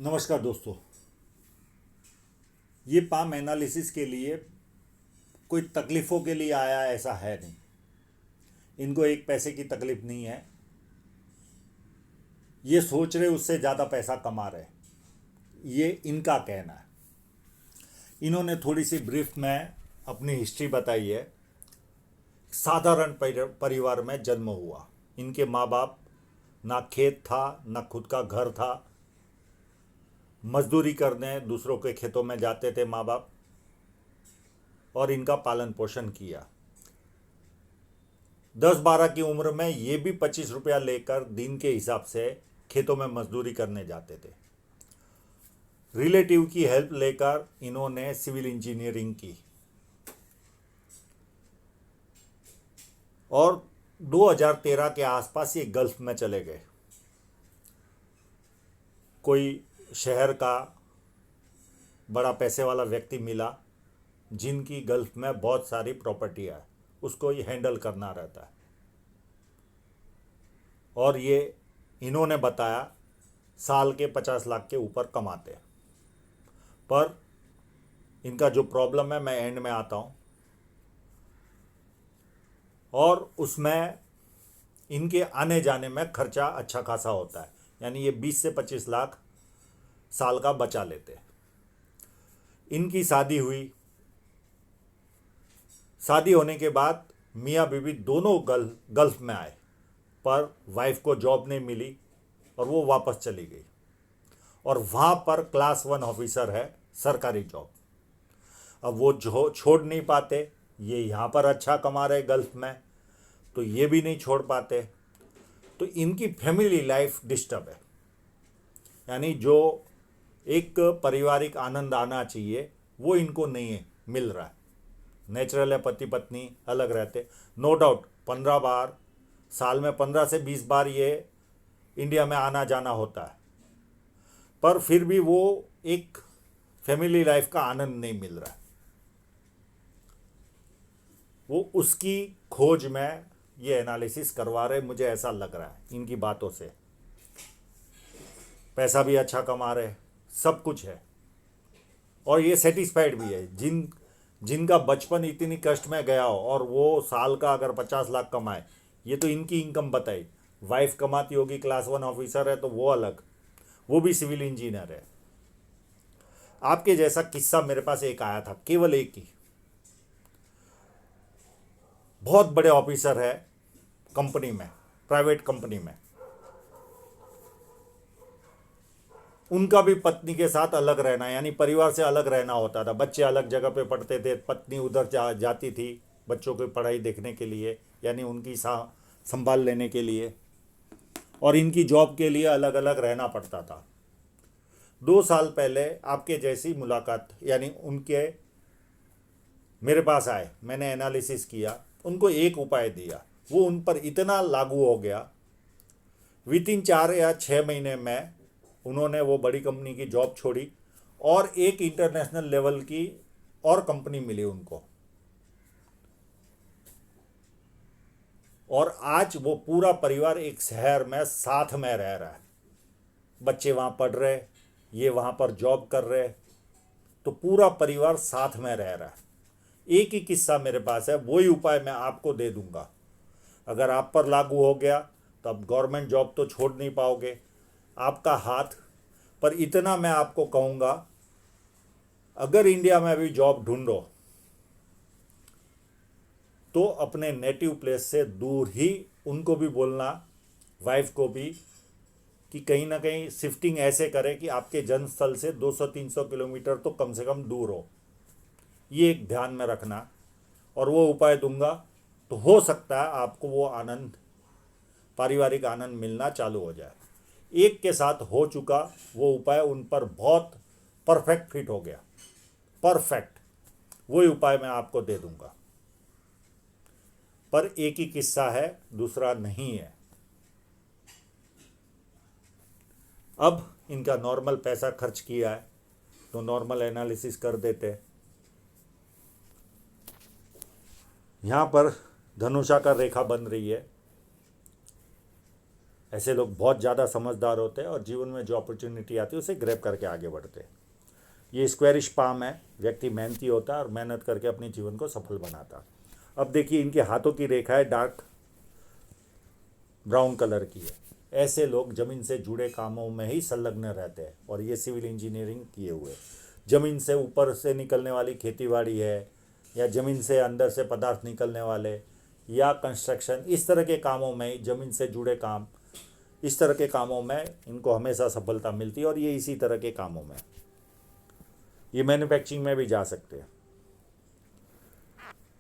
नमस्कार दोस्तों। ये पाम एनालिसिस के लिए कोई तकलीफ़ों के लिए आया ऐसा है नहीं। इनको एक पैसे की तकलीफ नहीं है। ये सोच रहे उससे ज़्यादा पैसा कमा रहे, ये इनका कहना है। इन्होंने थोड़ी सी ब्रीफ में अपनी हिस्ट्री बताई है। साधारण परिवार में जन्म हुआ। इनके माँ बाप, ना खेत था ना खुद का घर था। मजदूरी करने दूसरों के खेतों में जाते थे माँ बाप, और इनका पालन पोषण किया। 10-12 की उम्र में ये भी 25 रुपया लेकर दिन के हिसाब से खेतों में मजदूरी करने जाते थे। रिलेटिव की हेल्प लेकर इन्होंने सिविल इंजीनियरिंग की, और 2013 के आसपास ये गल्फ में चले गए। कोई शहर का बड़ा पैसे वाला व्यक्ति मिला जिनकी गल्फ में बहुत सारी प्रॉपर्टियाँ है, उसको ही हैंडल करना रहता है। और ये इन्होंने बताया साल के 50 लाख के ऊपर कमाते हैं। पर इनका जो प्रॉब्लम है, मैं एंड में आता हूँ, और उसमें इनके आने जाने में खर्चा अच्छा खासा होता है। यानी ये 20 से 25 लाख साल का बचा लेते हैं। इनकी शादी हुई। शादी होने के बाद मियाँ बीवी दोनों गल्फ में आए, पर वाइफ को जॉब नहीं मिली और वो वापस चली गई। और वहाँ पर क्लास 1 ऑफिसर है, सरकारी जॉब। अब वो छोड़ नहीं पाते। ये यहाँ पर अच्छा कमा रहे गल्फ में, तो ये भी नहीं छोड़ पाते। तो इनकी फैमिली लाइफ डिस्टर्ब है। यानी जो एक पारिवारिक आनंद आना चाहिए वो इनको नहीं है, मिल रहा है। नेचुरल है, पति पत्नी अलग रहते, नो डाउट। 15 बार साल में, 15 से 20 बार ये इंडिया में आना जाना होता है, पर फिर भी वो एक फैमिली लाइफ का आनंद नहीं मिल रहा है। वो उसकी खोज में ये एनालिसिस करवा रहे, मुझे ऐसा लग रहा है इनकी बातों से। पैसा भी अच्छा कमा रहे, सब कुछ है, और ये सेटिस्फाइड भी है। जिनका बचपन इतनी कष्ट में गया हो और वो साल का अगर 50 लाख कमाए, ये तो इनकी इनकम बताई। वाइफ कमाती होगी, क्लास 1 ऑफिसर है, तो वो अलग, वो भी सिविल इंजीनियर है। आपके जैसा किस्सा मेरे पास एक आया था, केवल एक ही। बहुत बड़े ऑफिसर है कंपनी में, प्राइवेट कंपनी में। उनका भी पत्नी के साथ अलग रहना, यानी परिवार से अलग रहना होता था। बच्चे अलग जगह पे पढ़ते थे, पत्नी उधर जाती थी बच्चों की पढ़ाई देखने के लिए, यानी उनकी संभाल लेने के लिए, और इनकी जॉब के लिए अलग अलग रहना पड़ता था। 2 साल पहले आपके जैसी मुलाकात, यानी उनके मेरे पास आए, मैंने एनालिसिस किया, उनको एक उपाय दिया, वो उन पर इतना लागू हो गया। विदिन 4 या 6 महीने में उन्होंने वो बड़ी कंपनी की जॉब छोड़ी, और एक इंटरनेशनल लेवल की और कंपनी मिली उनको। और आज वो पूरा परिवार एक शहर में साथ में रह रहा है। बच्चे वहाँ पढ़ रहे, ये वहाँ पर जॉब कर रहे, तो पूरा परिवार साथ में रह रहा है। एक ही किस्सा मेरे पास है, वही उपाय मैं आपको दे दूंगा। अगर आप पर लागू हो गया तो अब गवर्नमेंट जॉब तो छोड़ नहीं पाओगे, आपका हाथ। पर इतना मैं आपको कहूँगा, अगर इंडिया में अभी जॉब ढूंढो तो अपने नेटिव प्लेस से दूर ही, उनको भी बोलना, वाइफ को भी, कि कहीं ना कहीं शिफ्टिंग ऐसे करें कि आपके जन्म स्थल से 200-300 किलोमीटर तो कम से कम दूर हो। ये एक ध्यान में रखना, और वो उपाय दूंगा तो हो सकता है आपको वो आनंद, पारिवारिक आनंद मिलना चालू हो जाए। एक के साथ हो चुका वो उपाय, उन पर बहुत परफेक्ट फिट हो गया, परफेक्ट। वही उपाय मैं आपको दे दूंगा, पर एक ही किस्सा है, दूसरा नहीं है। अब इनका नॉर्मल पैसा खर्च किया है तो नॉर्मल एनालिसिस कर देते। यहाँ पर धनुषा का रेखा बन रही है। ऐसे लोग बहुत ज़्यादा समझदार होते हैं और जीवन में जो अपॉर्चुनिटी आती है उसे ग्रैब करके आगे बढ़ते हैं। ये स्क्वेरिश पाम है, व्यक्ति मेहनती होता है और मेहनत करके अपने जीवन को सफल बनाता है। अब देखिए इनके हाथों की रेखाएं डार्क ब्राउन कलर की है। ऐसे लोग जमीन से जुड़े कामों में ही संलग्न रहते हैं और ये सिविल इंजीनियरिंग किए हुए, जमीन से ऊपर से निकलने वाली खेतीबाड़ी है या जमीन से अंदर से पदार्थ निकलने वाले या कंस्ट्रक्शन, इस तरह के कामों में ही, जमीन से जुड़े काम, इस तरह के कामों में इनको हमेशा सफलता मिलती है। और ये इसी तरह के कामों में, ये मैन्युफैक्चरिंग में भी जा सकते हैं।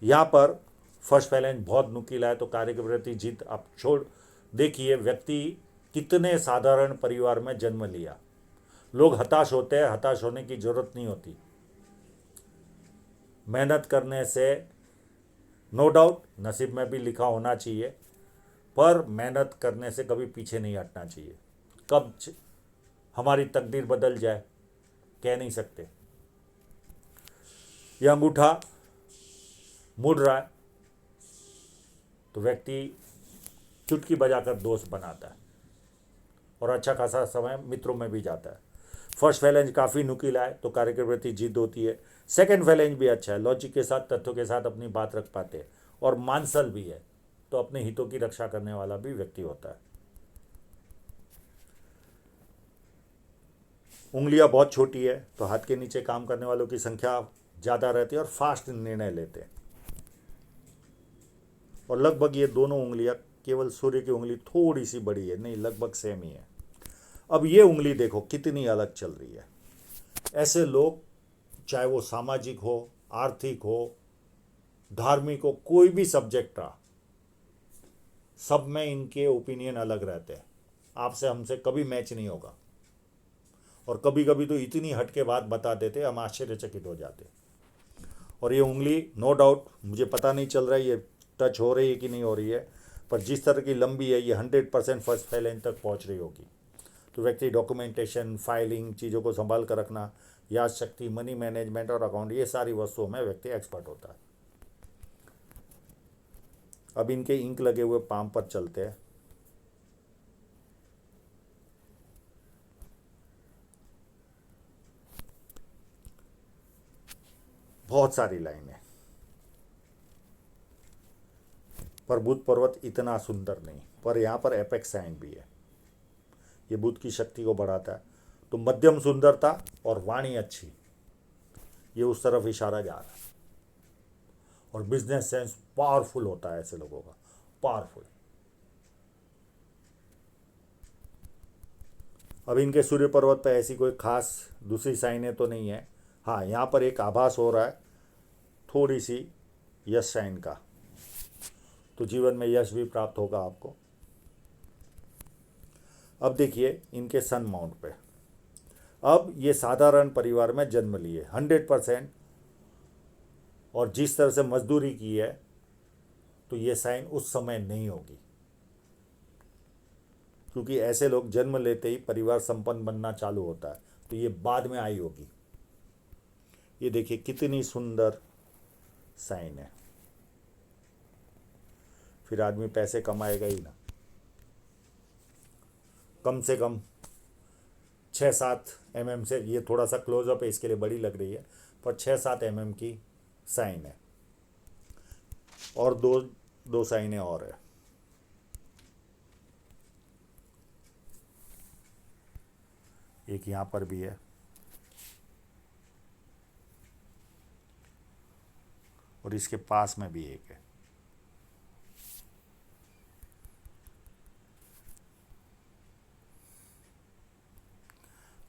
यहाँ पर फर्स्ट फैलेंज बहुत नुकीला है तो कार्य के प्रति जिद आप छोड़। देखिए व्यक्ति कितने साधारण परिवार में जन्म लिया। लोग हताश होते हैं, हताश होने की जरूरत नहीं होती। मेहनत करने से नो डाउट नसीब में भी लिखा होना चाहिए, पर मेहनत करने से कभी पीछे नहीं हटना चाहिए। कब हमारी तकदीर बदल जाए कह नहीं सकते। यह अंगूठा मुड़ रहा है तो व्यक्ति चुटकी बजाकर दोस्त बनाता है और अच्छा खासा समय मित्रों में भी जाता है। फर्स्ट फैलेंज काफ़ी नुकीला है तो कार्य के प्रति जिद होती है। सेकंड फैलेंज भी अच्छा है, लॉजिक के साथ, तथ्यों के साथ अपनी बात रख पाते हैं और मानसल भी है तो अपने हितों की रक्षा करने वाला भी व्यक्ति होता है। उंगलियां बहुत छोटी है तो हाथ के नीचे काम करने वालों की संख्या ज़्यादा रहती है और फास्ट निर्णय लेते हैं। और लगभग ये दोनों उंगलियां, केवल सूर्य की उंगली थोड़ी सी बड़ी है, नहीं लगभग सेम ही है। अब ये उंगली देखो कितनी अलग चल रही है। ऐसे लोग चाहे वो सामाजिक हो, आर्थिक हो, धार्मिक हो, कोई भी सब्जेक्ट रहा, सब में इनके ओपिनियन अलग रहते हैं। आपसे हमसे कभी मैच नहीं होगा और कभी कभी तो इतनी हटके बात बता देते हम आश्चर्यचकित हो जाते। और ये उंगली नो डाउट, मुझे पता नहीं चल रहा है ये टच हो रही है कि नहीं हो रही है, पर जिस तरह की लंबी है ये 100% फर्स्ट फैलेंज तक पहुंच रही होगी। तो व्यक्ति डॉक्यूमेंटेशन, फाइलिंग, चीज़ों को संभाल कर रखना, याद शक्ति, मनी मैनेजमेंट और अकाउंट, ये सारी वस्तुओं में व्यक्ति एक्सपर्ट होता है। अब इनके इंक लगे हुए पाम पर चलते हैं। बहुत सारी लाइनें, पर बुध पर्वत इतना सुंदर नहीं, पर यहाँ पर एपेक्स साइन भी है, ये बुध की शक्ति को बढ़ाता है। तो मध्यम सुंदरता और वाणी अच्छी, ये उस तरफ इशारा जा रहा है। और बिजनेस सेंस पावरफुल होता है ऐसे लोगों का, पावरफुल। अब इनके सूर्य पर्वत पर ऐसी कोई खास दूसरी साइनें तो नहीं है। हाँ, यहाँ पर एक आभास हो रहा है थोड़ी सी यश साइन का, तो जीवन में यश भी प्राप्त होगा आपको। अब देखिए इनके सन माउंट पे, अब ये साधारण परिवार में जन्म लिए 100%, और जिस तरह से मजदूरी की है तो ये साइन उस समय नहीं होगी, क्योंकि ऐसे लोग जन्म लेते ही परिवार संपन्न बनना चालू होता है, तो ये बाद में आई होगी। ये देखिए कितनी सुंदर साइन है। फिर आदमी पैसे कमाएगा ही ना, कम से कम 6-7 mm से, ये थोड़ा सा क्लोजअप है इसके लिए बड़ी लग रही है, पर 6-7 mm की साइन है। और दो साइनें और है। एक यहाँ पर भी है और इसके पास में भी एक है।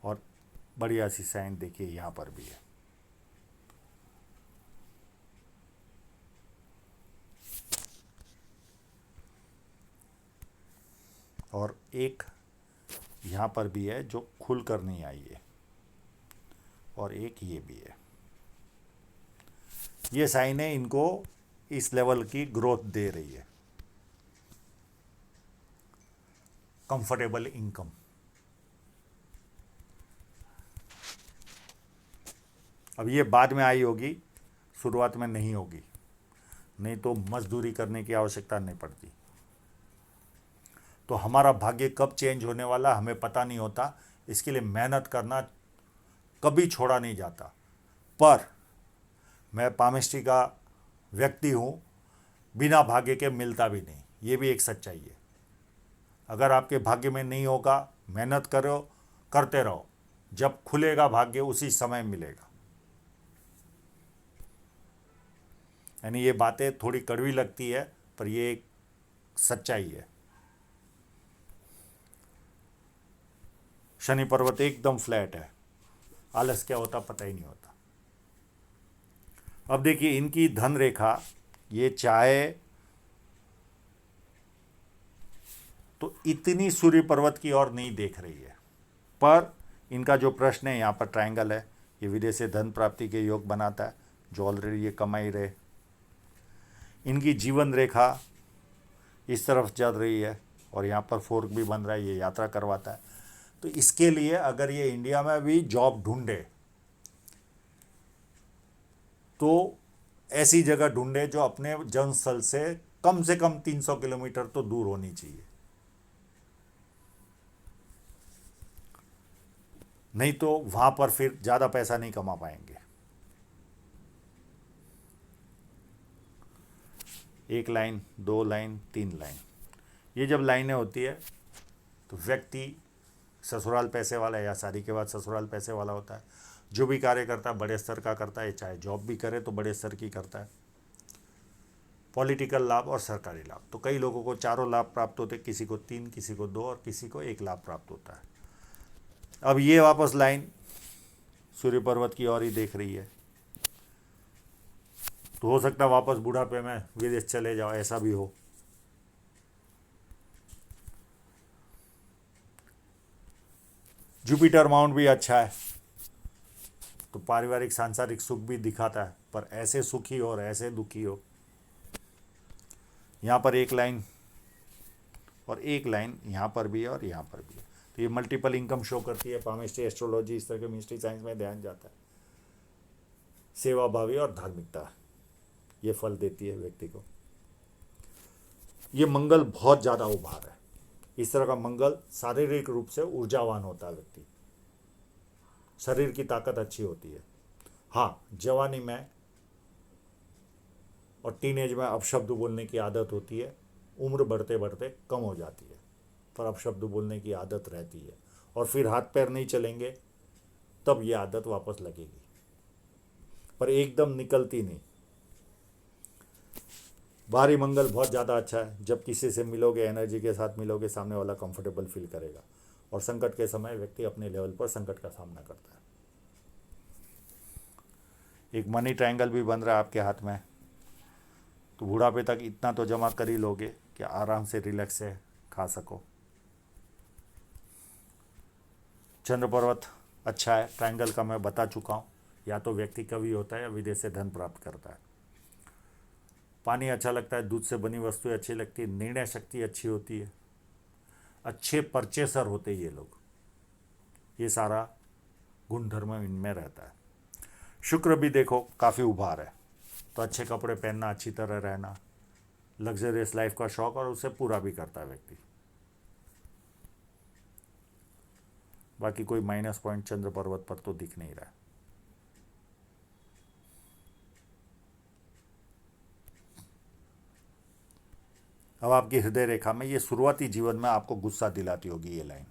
और बढ़िया सी साइन देखिए यहाँ पर भी है। और एक यहाँ पर भी है जो खुल कर नहीं आई है, और एक ये भी है। ये साइनें इनको इस लेवल की ग्रोथ दे रही है, कंफर्टेबल इनकम। अब ये बाद में आई होगी, शुरुआत में नहीं होगी, नहीं तो मजदूरी करने की आवश्यकता नहीं पड़ती। तो हमारा भाग्य कब चेंज होने वाला हमें पता नहीं होता। इसके लिए मेहनत करना कभी छोड़ा नहीं जाता। पर मैं पामिस्ट्री का व्यक्ति हूँ, बिना भाग्य के मिलता भी नहीं, ये भी एक सच्चाई है। अगर आपके भाग्य में नहीं होगा, मेहनत करो, करते रहो, जब खुलेगा भाग्य उसी समय मिलेगा। यानी ये बातें थोड़ी कड़वी लगती है, पर ये एक सच्चाई है। शनि पर्वत एकदम फ्लैट है, आलस क्या होता पता ही नहीं होता। अब देखिए इनकी धन रेखा, ये चाहे तो इतनी सूर्य पर्वत की ओर नहीं देख रही है, पर इनका जो प्रश्न है, यहाँ पर ट्रायंगल है, ये विदेश से धन प्राप्ति के योग बनाता है, जो ऑलरेडी ये कमा ही रहे। इनकी जीवन रेखा इस तरफ चल रही है और यहाँ पर फोर्क भी बन रहा है, ये यात्रा करवाता है। तो इसके लिए अगर ये इंडिया में भी जॉब ढूंढे तो ऐसी जगह ढूंढे जो अपने जन्मस्थल से कम 300 किलोमीटर तो दूर होनी चाहिए, नहीं तो वहां पर फिर ज़्यादा पैसा नहीं कमा पाएंगे। एक लाइन, 2 लाइन, 3 लाइन, ये जब लाइनें होती है तो व्यक्ति ससुराल पैसे वाला है या शादी के बाद ससुराल पैसे वाला होता है। जो भी कार्य करता है बड़े स्तर का करता है, चाहे जॉब भी करे तो बड़े स्तर की करता है। पॉलिटिकल लाभ और सरकारी लाभ, तो कई लोगों को चारों लाभ प्राप्त होते, किसी को 3, किसी को 2 और किसी को 1 लाभ प्राप्त होता है। अब ये वापस लाइन सूर्य पर्वत की ओर ही देख रही है, तो हो सकता है वापस बुढ़ापे में विदेश चले जाओ, ऐसा भी हो। जुपिटर माउंट भी अच्छा है, तो पारिवारिक सांसारिक सुख भी दिखाता है, पर ऐसे सुखी हो और ऐसे दुखी हो। यहाँ पर 1 लाइन और 1 लाइन यहाँ पर भी है और यहाँ पर भी है, तो ये मल्टीपल इनकम शो करती है। पामिस्ट्री, एस्ट्रोलॉजी, इस तरह के मिस्ट्री साइंस में ध्यान जाता है। सेवा भावी और धार्मिकता ये फल देती है व्यक्ति को। ये मंगल बहुत ज़्यादा उभार है, इस तरह का मंगल शारीरिक रूप से ऊर्जावान होता है व्यक्ति, शरीर की ताकत अच्छी होती है। हाँ, जवानी में और टीनेज में अपशब्द बोलने की आदत होती है, उम्र बढ़ते बढ़ते कम हो जाती है, पर अपशब्द बोलने की आदत रहती है, और फिर हाथ पैर नहीं चलेंगे तब ये आदत वापस लगेगी, पर एकदम निकलती नहीं। बाहरी मंगल बहुत ज़्यादा अच्छा है, जब किसी से मिलोगे, एनर्जी के साथ मिलोगे, सामने वाला कंफर्टेबल फील करेगा, और संकट के समय व्यक्ति अपने लेवल पर संकट का सामना करता है। एक मनी ट्रायंगल भी बन रहा है आपके हाथ में, तो बुढ़ापे तक इतना तो जमा कर ही लोगे कि आराम से रिलैक्स से खा सको। चंद्र पर्वत अच्छा है, ट्रायंगल का मैं बता चुका हूँ, या तो व्यक्ति कवि होता है या विदेश से धन प्राप्त करता है। पानी अच्छा लगता है, दूध से बनी वस्तुएं अच्छी लगती है, निर्णय शक्ति अच्छी होती है, अच्छे परचेसर होते ये लोग, ये सारा गुण धर्म इनमें रहता है। शुक्र भी देखो काफ़ी उभार है, तो अच्छे कपड़े पहनना, अच्छी तरह रहना, लग्जरियस लाइफ का शौक, और उसे पूरा भी करता है व्यक्ति। बाकी कोई माइनस पॉइंट चंद्र पर्वत पर तो दिख नहीं रहा है। अब आपकी हृदय रेखा में ये शुरुआती जीवन में आपको गुस्सा दिलाती होगी ये लाइन,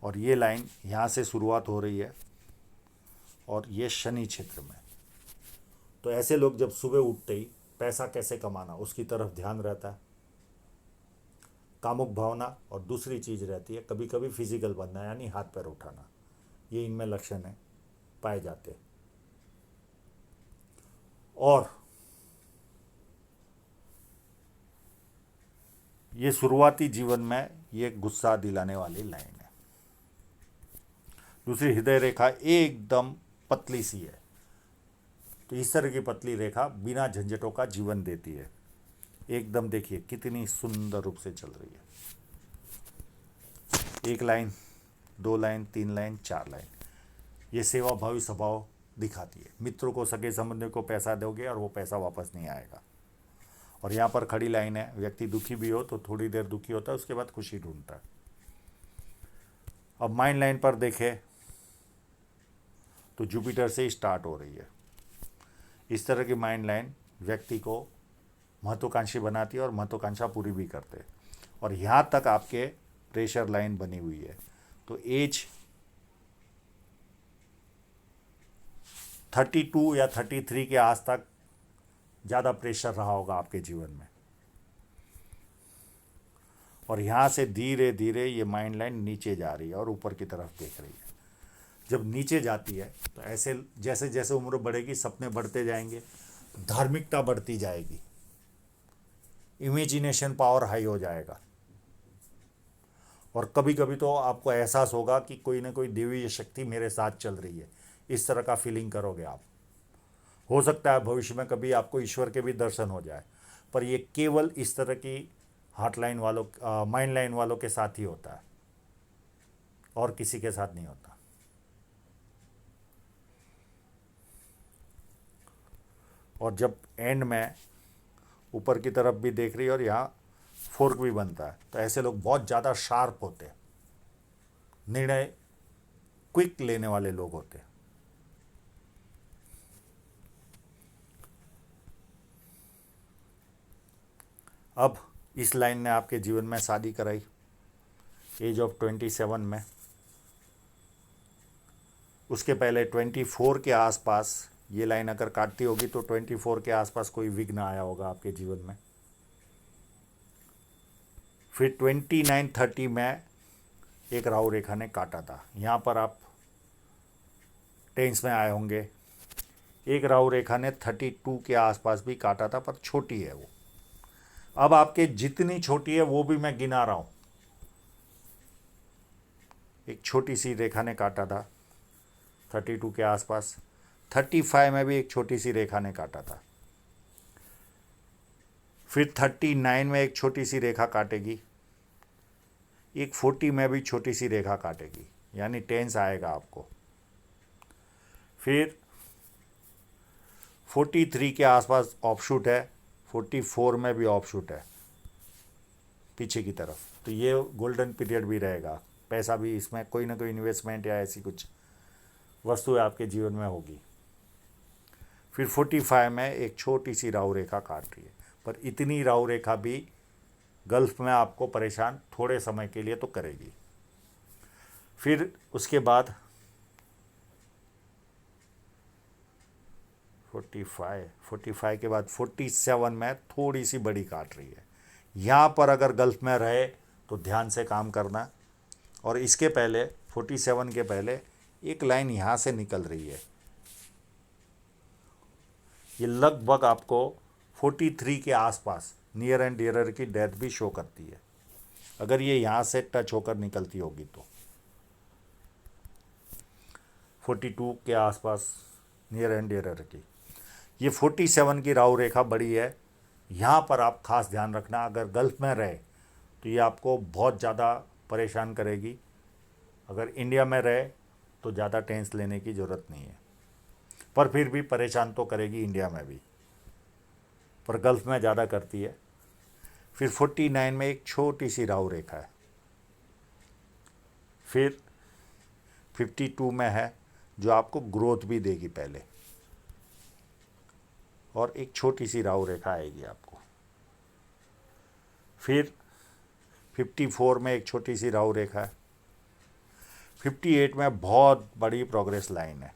और ये लाइन यहाँ से शुरुआत हो रही है और ये शनि क्षेत्र में। तो ऐसे लोग जब सुबह उठते ही पैसा कैसे कमाना उसकी तरफ ध्यान रहता है, कामुक भावना, और दूसरी चीज़ रहती है कभी कभी फिजिकल बनना, यानी हाथ पैर उठाना, ये इनमें लक्षण है पाए जाते हैं। और ये शुरुआती जीवन में ये गुस्सा दिलाने वाली लाइन है। दूसरी हृदय रेखा एकदम पतली सी है, तो इस तरह की पतली रेखा बिना झंझटों का जीवन देती है। एकदम देखिए कितनी सुंदर रूप से चल रही है। 1 लाइन, 2 लाइन, 3 लाइन, 4 लाइन, ये सेवा भावी स्वभाव दिखाती है। मित्रों को, सगे संबंधियों को पैसा दोगे और वो पैसा वापस नहीं आएगा, और यहाँ पर खड़ी लाइन है, व्यक्ति दुखी भी हो तो थोड़ी देर दुखी होता है, उसके बाद खुशी ढूंढता है। अब माइंड लाइन पर देखें तो जुपिटर से ही स्टार्ट हो रही है। इस तरह की माइंड लाइन व्यक्ति को महत्वाकांक्षी बनाती है और महत्वाकांक्षा पूरी भी करते हैं। और यहाँ तक आपके प्रेशर लाइन बनी हुई है, तो एज 32 या 33 के आस तक ज़्यादा प्रेशर रहा होगा आपके जीवन में। और यहाँ से धीरे धीरे ये माइंड लाइन नीचे जा रही है और ऊपर की तरफ देख रही है। जब नीचे जाती है तो ऐसे जैसे जैसे उम्र बढ़ेगी सपने बढ़ते जाएंगे, धार्मिकता बढ़ती जाएगी, इमेजिनेशन पावर हाई हो जाएगा। और कभी कभी तो आपको एहसास होगा कि कोई ना कोई देवी शक्ति मेरे साथ चल रही है, इस तरह का फीलिंग करोगे आप। हो सकता है भविष्य में कभी आपको ईश्वर के भी दर्शन हो जाए, पर ये केवल इस तरह की हार्ट लाइन वालों माइंड लाइन वालों के साथ ही होता है और किसी के साथ नहीं होता। और जब एंड में ऊपर की तरफ भी देख रही है और यहाँ फोर्क भी बनता है, तो ऐसे लोग बहुत ज़्यादा शार्प होते हैं, निर्णय क्विक लेने वाले लोग होते हैं। अब इस लाइन ने आपके जीवन में शादी कराई एज ऑफ 27 में। उसके पहले 24 के आसपास ये लाइन अगर काटती होगी तो 24 के आसपास कोई विघ्न आया होगा आपके जीवन में। फिर 29-30 में एक राहु रेखा ने काटा था, यहाँ पर आप टेंस में आए होंगे। एक राहु रेखा ने 32 के आसपास भी काटा था, पर छोटी है वो। अब आपके जितनी छोटी है वो भी मैं गिना रहा हूँ। एक छोटी सी रेखा ने काटा था 32 के आसपास, 35 में भी एक छोटी सी रेखा ने काटा था। फिर 39 में एक छोटी सी रेखा काटेगी, एक 40 में भी छोटी सी रेखा काटेगी, यानी टेंस आएगा आपको। फिर 43 के आसपास ऑफशूट है, 44 में भी ऑफशूट है पीछे की तरफ, तो ये गोल्डन पीरियड भी रहेगा। पैसा भी इसमें कोई ना कोई इन्वेस्टमेंट या ऐसी कुछ वस्तु आपके जीवन में होगी। फिर 45 में एक छोटी सी राहु रेखा काट रही है, पर इतनी राहु रेखा भी गल्फ में आपको परेशान थोड़े समय के लिए तो करेगी। फिर उसके बाद 45 के बाद 47 में थोड़ी सी बड़ी काट रही है। यहाँ पर अगर गल्फ में रहे तो ध्यान से काम करना। और इसके पहले 47 के पहले एक लाइन यहाँ से निकल रही है, ये लगभग आपको 43 के आसपास नियर एंड डियरर की डेथ भी शो करती है, अगर ये यहाँ से टच होकर निकलती होगी तो। 42 के आसपास नियर एंड डियरर की, ये 47 की राहु रेखा बड़ी है। यहाँ पर आप खास ध्यान रखना, अगर गल्फ में रहे तो ये आपको बहुत ज़्यादा परेशान करेगी। अगर इंडिया में रहे तो ज़्यादा टेंस लेने की ज़रूरत नहीं है, पर फिर भी परेशान तो करेगी इंडिया में भी, पर गल्फ में ज़्यादा करती है। फिर 49 में एक छोटी सी राहु रेखा है। फिर 52 में है जो आपको ग्रोथ भी देगी पहले, और एक छोटी सी राहु रेखा आएगी आपको। फिर 54 में एक छोटी सी राहु रेखा है। 58 में बहुत बड़ी प्रोग्रेस लाइन है।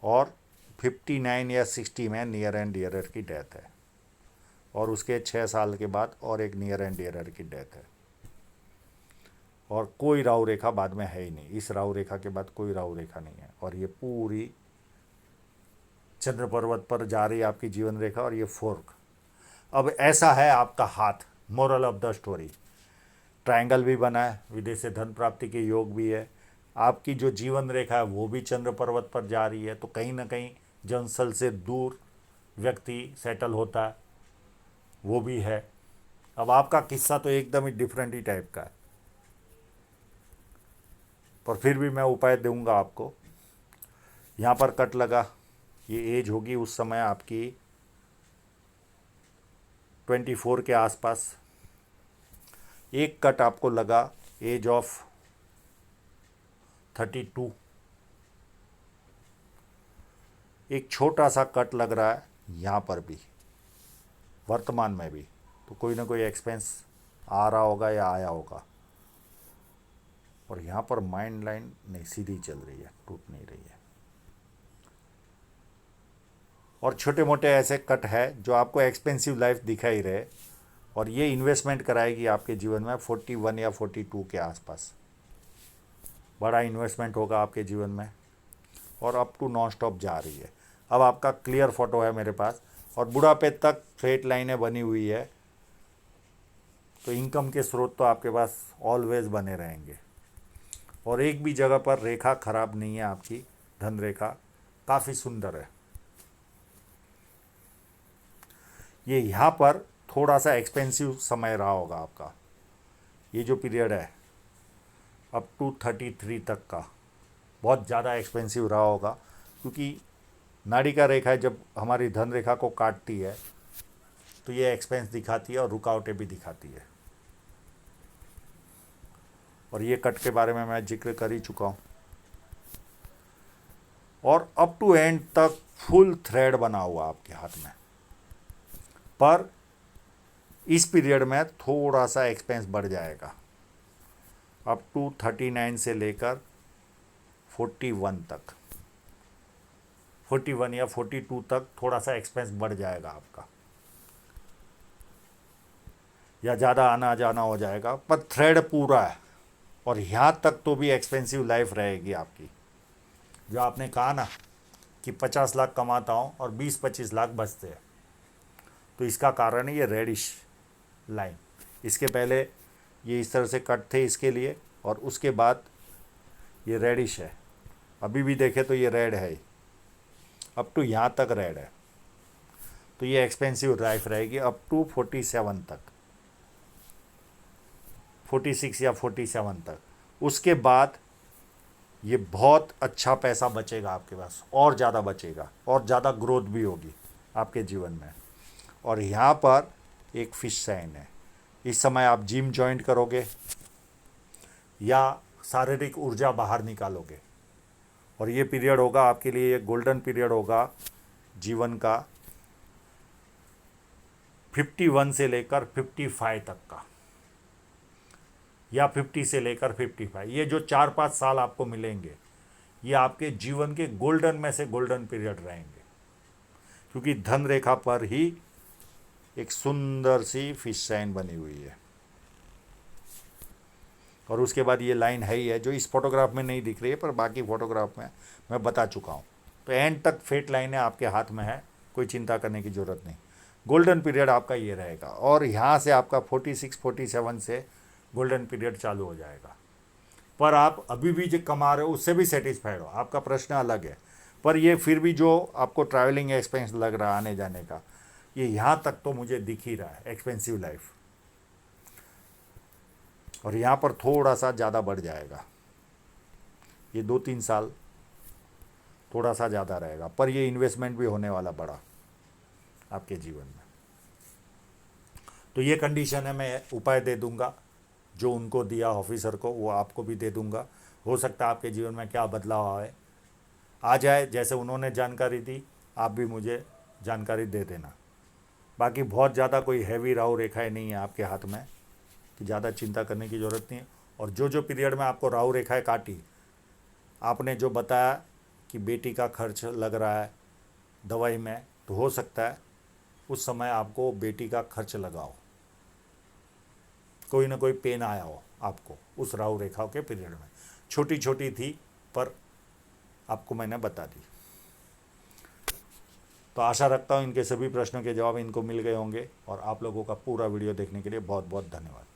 और 59 या 60 में नियर एंड डियरर की डेथ है, और उसके 6 साल के बाद और एक नियर एंड डियरर की डेथ है। और कोई राहु रेखा बाद में है ही नहीं, इस राहु रेखा के बाद कोई राहु रेखा नहीं है। और ये पूरी चंद्र पर्वत पर जा रही है आपकी जीवन रेखा, और ये फोर्क। अब ऐसा है आपका हाथ, moral of the story, triangle भी बना है, विदेश से धन प्राप्ति के योग भी है। आपकी जो जीवन रेखा है वो भी चंद्र पर्वत पर जा रही है, तो कहीं ना कहीं जनसल से दूर व्यक्ति सेटल होता है, वो भी है। अब आपका किस्सा तो एकदम ही डिफरेंट ही टाइप का है, पर फिर भी मैं उपाय दूंगा आपको। यहाँ पर कट लगा ये एज होगी उस समय आपकी 24 के आसपास। एक कट आपको लगा एज ऑफ 32। एक छोटा सा कट लग रहा है यहाँ पर भी, वर्तमान में भी। तो कोई ना कोई एक्सपेंस आ रहा होगा या आया होगा। और यहाँ पर माइंड लाइन नहीं, सीधी चल रही है, टूट नहीं रही है। और छोटे मोटे ऐसे कट है जो आपको एक्सपेंसिव लाइफ दिखाई रहे, और ये इन्वेस्टमेंट कराएगी आपके जीवन में 41 या 42 के आसपास। बड़ा इन्वेस्टमेंट होगा आपके जीवन में, और अप टू नॉन स्टॉप जा रही है। अब आपका क्लियर फोटो है मेरे पास, और बुढ़ापे तक स्ट्रेट लाइनें बनी हुई है। तो इनकम के स्रोत तो आपके पास ऑलवेज बने रहेंगे, और एक भी जगह पर रेखा खराब नहीं है आपकी। धन रेखा काफ़ी सुंदर है। ये यहाँ पर थोड़ा सा एक्सपेंसिव समय रहा होगा आपका। ये जो पीरियड है अप टू 33 तक का बहुत ज़्यादा एक्सपेंसिव रहा होगा, क्योंकि नाड़ी का रेखा जब हमारी धन रेखा को काटती है तो ये एक्सपेंस दिखाती है और रुकावटें भी दिखाती है। और ये कट के बारे में मैं जिक्र कर ही चुका हूँ। और अप टू एंड तक फुल थ्रेड बना हुआ आपके हाथ में, पर इस पीरियड में थोड़ा सा एक्सपेंस बढ़ जाएगा। अप टू 39 से लेकर 41 तक, 41 या 42 तक थोड़ा सा एक्सपेंस बढ़ जाएगा आपका, या ज़्यादा आना जाना हो जाएगा, पर थ्रेड पूरा है। और यहाँ तक तो भी एक्सपेंसिव लाइफ रहेगी आपकी। जो आपने कहा ना कि 50 लाख कमाता हूँ और 20-25 लाख बचते हैं, तो इसका कारण है ये रेडिश लाइन। इसके पहले ये इस तरह से कट थे इसके लिए, और उसके बाद ये रेडिश है। अभी भी देखें तो ये रेड है, अप टू यहाँ तक रेड है। तो ये एक्सपेंसिव लाइफ रहेगी अप टू 47 तक, 46 या 47 तक। उसके बाद ये बहुत अच्छा पैसा बचेगा आपके पास, और ज़्यादा बचेगा, और ज़्यादा ग्रोथ भी होगी आपके जीवन में। और यहाँ पर एक फिश साइन है। इस समय आप जिम ज्वाइन करोगे या शारीरिक ऊर्जा बाहर निकालोगे, और ये पीरियड होगा आपके लिए, ये गोल्डन पीरियड होगा जीवन का 51 से लेकर 55 तक का, या 50 से लेकर 55। ये जो 4-5 साल आपको मिलेंगे, ये आपके जीवन के गोल्डन में से गोल्डन पीरियड रहेंगे, क्योंकि धन रेखा पर ही एक सुंदर सी फिश साइन बनी हुई है। और उसके बाद ये लाइन है ही है, जो इस फोटोग्राफ में नहीं दिख रही है, पर बाकी फोटोग्राफ में मैं बता चुका हूँ। तो एंड तक फेट लाइनें आपके हाथ में है, कोई चिंता करने की ज़रूरत नहीं। गोल्डन पीरियड आपका ये रहेगा, और यहाँ से आपका 46-47 से गोल्डन पीरियड चालू हो जाएगा। पर आप अभी भी जो कमा रहे हो उससे भी सेटिस्फाइड हो, आपका प्रश्न अलग है। पर ये फिर भी जो आपको ट्रैवलिंग एक्सपेंस लग रहा है आने जाने का, ये यहाँ तक तो मुझे दिख ही रहा है एक्सपेंसिव लाइफ। और यहाँ पर थोड़ा सा ज़्यादा बढ़ जाएगा, ये 2-3 साल थोड़ा सा ज़्यादा रहेगा, पर ये इन्वेस्टमेंट भी होने वाला बड़ा आपके जीवन में। तो ये कंडीशन है, मैं उपाय दे दूंगा जो उनको दिया ऑफिसर को, वो आपको भी दे दूंगा। हो सकता है आपके जीवन में क्या बदलाव आए आ जाए, जैसे उन्होंने जानकारी दी आप भी मुझे जानकारी दे देना। बाकी बहुत ज़्यादा कोई हैवी राहु रेखाएं नहीं है आपके हाथ में कि ज़्यादा चिंता करने की ज़रूरत नहीं है। और जो जो पीरियड में आपको राहु रेखाएं काटी, आपने जो बताया कि बेटी का खर्च लग रहा है दवाई में, तो हो सकता है उस समय आपको बेटी का खर्च लगा हो, कोई ना कोई पेन आया हो आपको उस राहु रेखाओं के पीरियड में। छोटी छोटी थी पर आपको मैंने बता दी। तो आशा रखता हूँ इनके सभी प्रश्नों के जवाब इनको मिल गए होंगे, और आप लोगों का पूरा वीडियो देखने के लिए बहुत बहुत धन्यवाद।